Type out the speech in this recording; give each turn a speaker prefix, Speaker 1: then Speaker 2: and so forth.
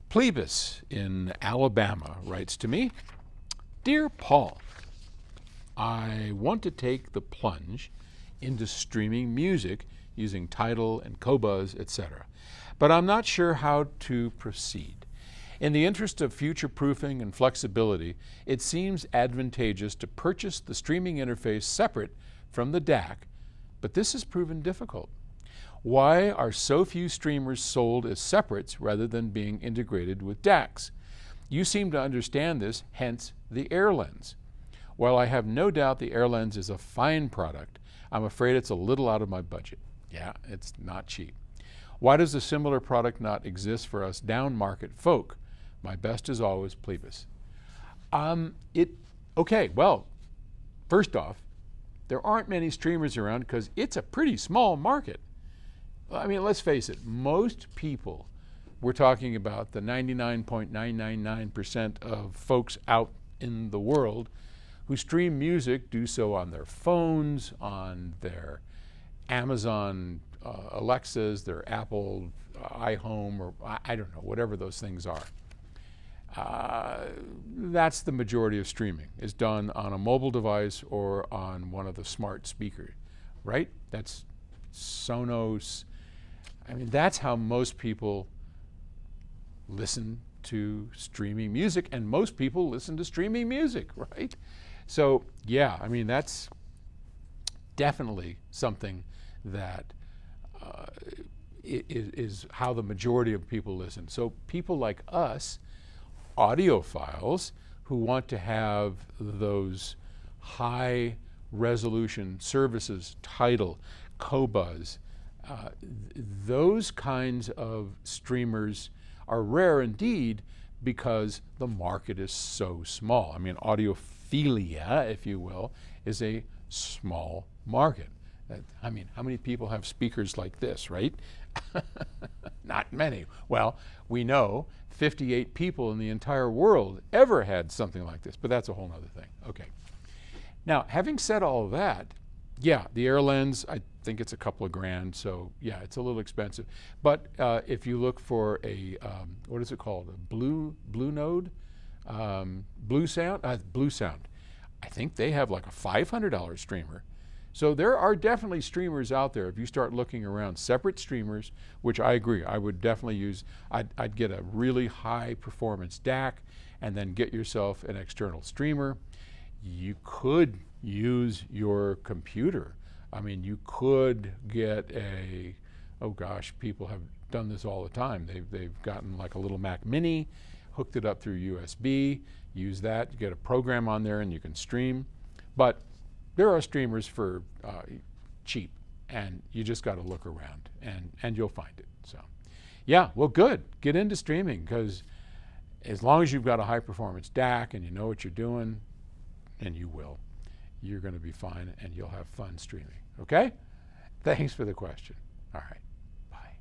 Speaker 1: Plebis in Alabama writes to me, Dear Paul, I want to take the plunge into streaming music using Tidal and Qobuz, etc. But I'm not sure how to proceed. In the interest of future-proofing and flexibility, it seems advantageous to purchase the streaming interface separate from the DAC, but this has proven difficult. Why are so few streamers sold as separates rather than being integrated with DACs? You seem to understand this, hence the AirLens. While I have no doubt the AirLens is a fine product, I'm afraid it's a little out of my budget. Yeah, it's not cheap. Why does a similar product not exist for us down-market folk? My best as always, Plebis. Okay, well, first off, there aren't many streamers around because it's a pretty small market. I mean, let's face it, most people, we're talking about the 99.999% of folks out in the world who stream music do so on their phones, on their Amazon Alexas, their Apple iHome, or I don't know, whatever those things are. That's the majority of streaming, is done on a mobile device or on one of the smart speakers, right? That's Sonos. I mean, that's how most people listen to streaming music, and most people listen to streaming music, right? So, yeah, I mean, that's definitely something that is how the majority of people listen. So people like us, audiophiles, who want to have those high resolution services, Tidal, Qobuz, those kinds of streamers are rare indeed because the market is so small. I mean, audiophilia, if you will, is a small market. I mean, how many people have speakers like this, right? Not many. Well, we know 58 people in the entire world ever had something like this, but that's a whole other thing. Okay. Now, having said all of that, yeah, the AirLens, I think it's a couple of grand, so yeah, it's a little expensive. But if you look for a, what is it called, a Blue Node? Blue Sound? Blue Sound. I think they have like a $500 streamer. So there are definitely streamers out there. If you start looking around, separate streamers, which I agree, I would definitely use, I'd get a really high performance DAC and then get yourself an external streamer. You could use your computer. I mean, you could get a, oh gosh, people have done this all the time. They've gotten like a little Mac Mini, hooked it up through USB, use that, you get a program on there and you can stream. But there are streamers for cheap, and you just got to look around and you'll find it. So yeah, well, good. Get into streaming, because as long as you've got a high performance DAC and you know what you're doing, and you will, you're going to be fine and you'll have fun streaming. Okay? Thanks for the question. All right. Bye.